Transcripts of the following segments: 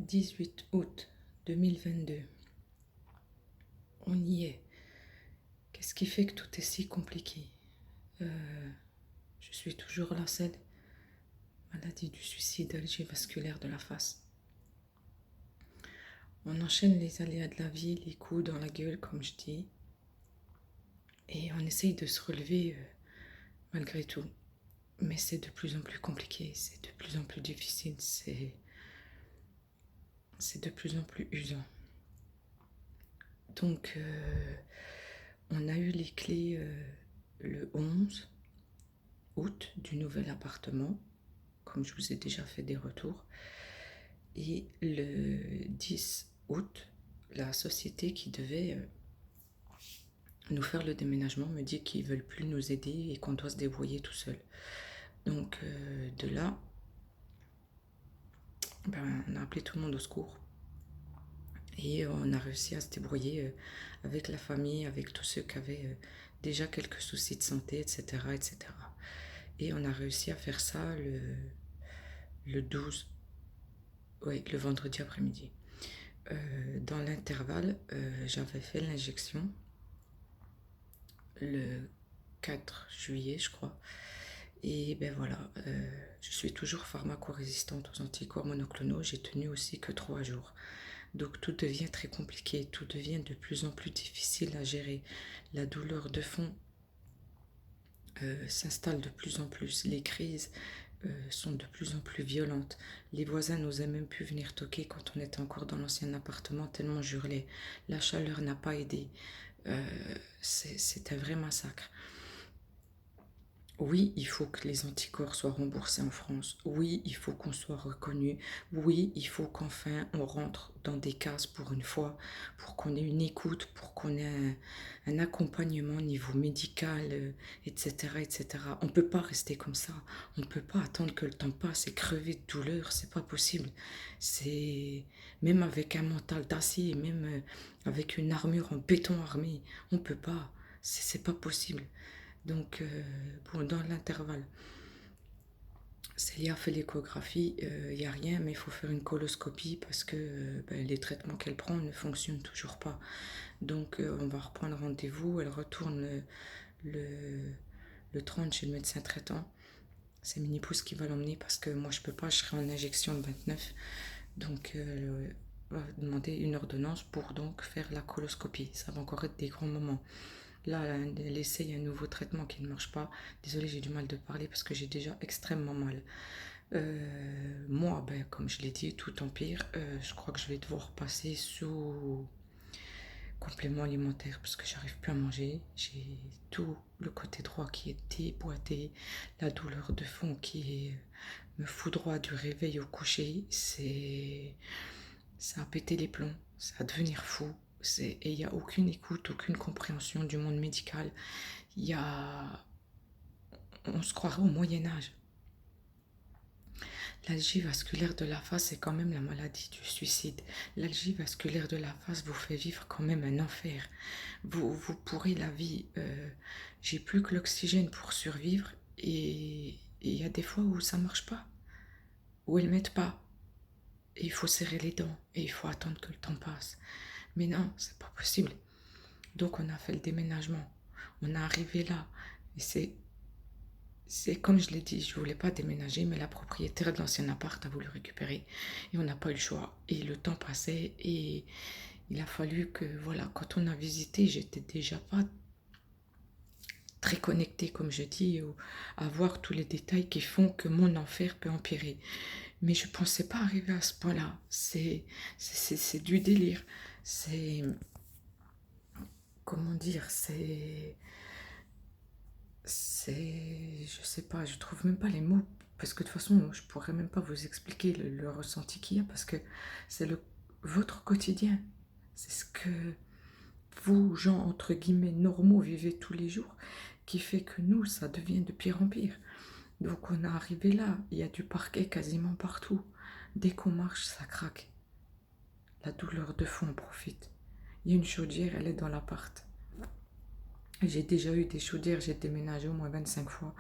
18 août 2022. On y est. Qu'est-ce qui fait que tout est si compliqué? Je suis toujours là, seule. Maladie du suicide algévasculaire de la face. On enchaîne les aléas de la vie, les coups dans la gueule, comme je dis. Et on essaye de se relever malgré tout. Mais c'est de plus en plus compliqué, c'est de plus en plus difficile, c'est de plus en plus usant. Donc, on a eu les clés le 11 août du nouvel appartement, comme je vous ai déjà fait des retours. Et le 10 août, la société qui devait nous faire le déménagement me dit qu'ils ne veulent plus nous aider et qu'on doit se débrouiller tout seul. Donc, de là, on a appelé tout le monde au secours. Et on a réussi à se débrouiller avec la famille, avec tous ceux qui avaient déjà quelques soucis de santé, etc., etc. Et on a réussi à faire ça le 12, oui, le vendredi après-midi. Dans l'intervalle, j'avais fait l'injection le 4 juillet, je crois. Et ben voilà, je suis toujours pharmacorésistante aux anticorps monoclonaux. J'ai tenu aussi que 3 jours. Donc tout devient très compliqué, tout devient de plus en plus difficile à gérer. La douleur de fond s'installe de plus en plus. Les crises sont de plus en plus violentes. Les voisins n'osaient même plus venir toquer quand on était encore dans l'ancien appartement tellement j'hurlais. La chaleur n'a pas aidé. C'est un vrai massacre. Oui, il faut que les anticorps soient remboursés en France. Oui, il faut qu'on soit reconnu. Oui, il faut qu'enfin on rentre dans des cases pour une fois, pour qu'on ait une écoute, pour qu'on ait un accompagnement au niveau médical, etc., etc. On ne peut pas rester comme ça. On ne peut pas attendre que le temps passe et crever de douleur. C'est pas possible. C'est même avec un mental d'acier, même avec une armure en béton armé, on ne peut pas. C'est pas possible. Donc, dans l'intervalle, Célia fait l'échographie, il n'y a rien, mais il faut faire une coloscopie parce que les traitements qu'elle prend ne fonctionnent toujours pas. Donc, on va reprendre rendez-vous. Elle retourne le 30 chez le médecin traitant. C'est mon épouse qui va l'emmener parce que moi, je ne peux pas, je serai en injection le 29. Donc, elle va demander une ordonnance pour donc faire la coloscopie. Ça va encore être des grands moments. Là, elle essaye un nouveau traitement qui ne marche pas. Désolée, j'ai du mal de parler parce que j'ai déjà extrêmement mal. Moi, comme je l'ai dit, tout empire. Je crois que je vais devoir passer sous complément alimentaire parce que j'arrive plus à manger. J'ai tout le côté droit qui est déboîté, la douleur de fond qui me foudroie du réveil au coucher. Ça a pété les plombs, ça va devenir fou. Et il n'y a aucune écoute, aucune compréhension du monde médical. On se croirait au Moyen-Âge. L'algie vasculaire de la face est quand même la maladie du suicide. L'algie vasculaire de la face vous fait vivre quand même un enfer. Vous pourrez la vie. J'ai plus que l'oxygène pour survivre et il y a des fois où ça marche pas, où elles mettent pas. Et il faut serrer les dents et il faut attendre que le temps passe. Mais non, c'est pas possible. Donc on a fait le déménagement. On est arrivé là. Et c'est comme je l'ai dit, je voulais pas déménager, mais la propriétaire de l'ancien appart a voulu récupérer. Et on n'a pas eu le choix. Et le temps passait et il a fallu que, voilà, quand on a visité, j'étais déjà pas très connectée, comme je dis, à voir tous les détails qui font que mon enfer peut empirer. Mais je pensais pas arriver à ce point-là. C'est du délire. C'est... Comment dire? Je sais pas, je trouve même pas les mots. Parce que de toute façon, je pourrais même pas vous expliquer le ressenti qu'il y a. Parce que c'est votre quotidien. C'est ce que vous, gens, entre guillemets, normaux, vivez tous les jours. Qui fait que nous, ça devient de pire en pire. Donc on est arrivé là. Il y a du parquet quasiment partout. Dès qu'on marche, ça craque. La douleur de fond en profite. Il y a une chaudière, elle est dans l'appart. J'ai déjà eu des chaudières, j'ai déménagé au moins 25 fois.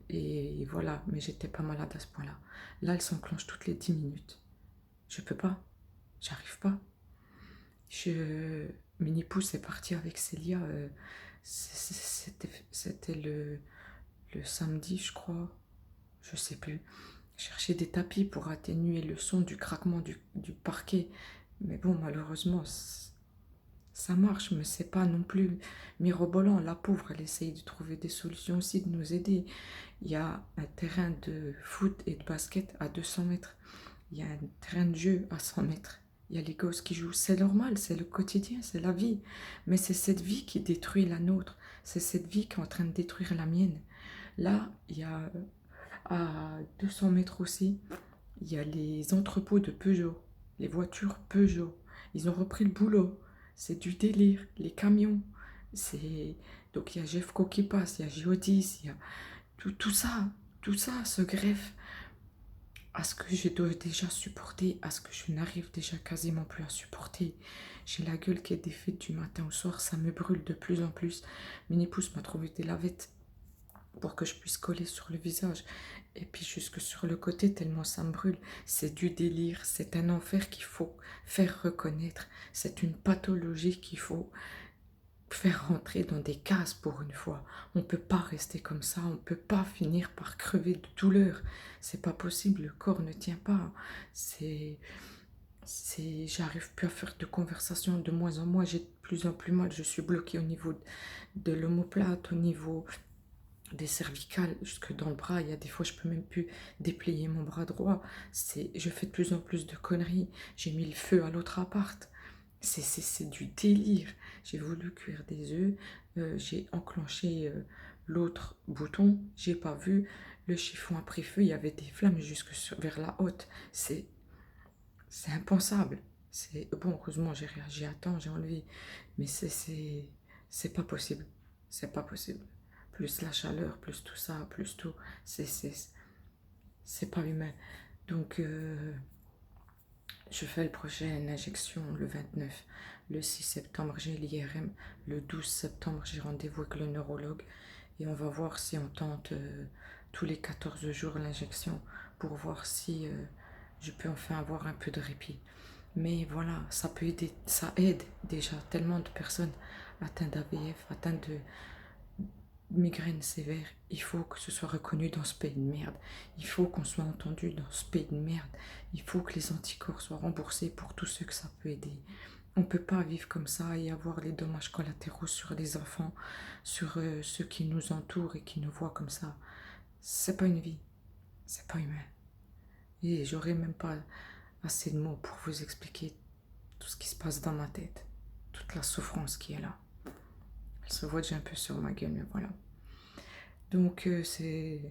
Et voilà, mais j'étais pas malade à ce point-là. Là, elle s'enclenche toutes les 10 minutes. Je peux pas. J'arrive pas. Je... Mini-Pouce est parti avec Célia. C'était le samedi, je crois. Je sais plus. Chercher des tapis pour atténuer le son du craquement du parquet. Mais bon, malheureusement, ça marche, mais c'est pas non plus mirobolant. La pauvre, elle essaye de trouver des solutions aussi, de nous aider. Il y a un terrain de foot et de basket à 200 mètres. Il y a un terrain de jeu à 100 mètres. Il y a les gosses qui jouent. C'est normal, c'est le quotidien, c'est la vie. Mais c'est cette vie qui détruit la nôtre. C'est cette vie qui est en train de détruire la mienne. Là, il y a à 200 mètres aussi, il y a les entrepôts de Peugeot, les voitures Peugeot. Ils ont repris le boulot. C'est du délire. Les camions. C'est... Donc il y a Jeffco qui passe, il y a Geodis, il y a tout ça se greffe à ce que je dois déjà supporter, à ce que je n'arrive déjà quasiment plus à supporter. J'ai la gueule qui est défaite du matin au soir, ça me brûle de plus en plus. Mini-Pouce m'a trouvé des lavettes pour que je puisse coller sur le visage. Et puis jusque sur le côté, tellement ça me brûle. C'est du délire, c'est un enfer qu'il faut faire reconnaître. C'est une pathologie qu'il faut faire rentrer dans des cases pour une fois. On ne peut pas rester comme ça, on ne peut pas finir par crever de douleur. C'est pas possible, le corps ne tient pas. J'arrive plus à faire de conversation de moins en moins, j'ai de plus en plus mal. Je suis bloquée au niveau de l'omoplate, au niveau des cervicales, jusque dans le bras. Il y a des fois, je peux même plus déplier mon bras droit. Je fais de plus en plus de conneries. J'ai mis le feu à l'autre appart. C'est du délire. J'ai voulu cuire des œufs. J'ai enclenché l'autre bouton. J'ai pas vu. Le chiffon a pris feu. Il y avait des flammes vers la haute. C'est impensable. Bon, heureusement, j'ai réagi à temps. J'ai enlevé. Mais c'est pas possible. C'est pas possible. Plus la chaleur, plus tout ça, plus tout. C'est pas humain. Donc, je fais la prochaine injection le 29. Le 6 septembre, j'ai l'IRM. Le 12 septembre, j'ai rendez-vous avec le neurologue. Et on va voir si on tente tous les 14 jours l'injection pour voir si je peux enfin avoir un peu de répit. Mais voilà, ça peut aider, ça aide déjà tellement de personnes atteintes d'AVF, atteintes de migraine sévère. Il faut que ce soit reconnu dans ce pays de merde. Il faut qu'on soit entendu dans ce pays de merde. Il faut que les anticorps soient remboursés pour tous ceux que ça peut aider. On ne peut pas vivre comme ça et avoir les dommages collatéraux sur les enfants, sur ceux qui nous entourent et qui nous voient comme ça. C'est pas une vie. C'est pas humain. Et j'aurais même pas assez de mots pour vous expliquer tout ce qui se passe dans ma tête. Toute la souffrance qui est là. Elle se voit déjà un peu sur ma gueule, mais voilà. Donc, c'est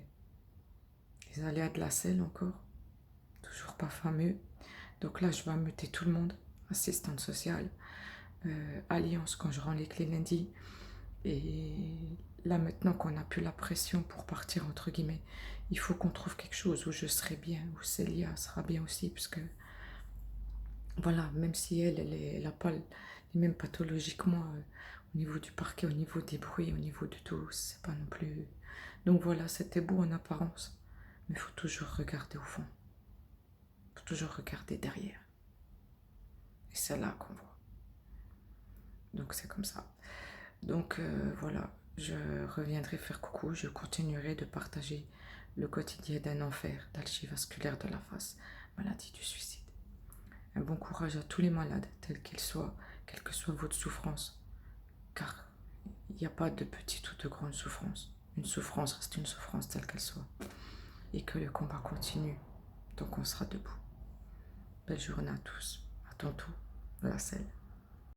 les aléas de la selle encore. Toujours pas fameux. Donc là, je vais ameuter tout le monde. Assistante sociale, alliance quand je rends les clés lundi. Et là, maintenant qu'on a plus la pression pour partir, entre guillemets, il faut qu'on trouve quelque chose où je serai bien, où Célia sera bien aussi, parce que, voilà, même si elle n'a pas les mêmes pathologies que moi, au niveau du parquet, au niveau des bruits, au niveau de tout, c'est pas non plus... Donc voilà, c'était beau en apparence, mais il faut toujours regarder au fond. Il faut toujours regarder derrière. Et c'est là qu'on voit. Donc c'est comme ça. Donc voilà, je reviendrai faire coucou, je continuerai de partager le quotidien d'un enfer d'algie vasculaire de la face, maladie du suicide. Un bon courage à tous les malades, tels qu'ils soient, quelle que soit votre souffrance, car il n'y a pas de petite ou de grande souffrance. Une souffrance reste une souffrance telle qu'elle soit. Et que le combat continue, donc on sera debout. Belle journée à tous, à tantôt, la selle.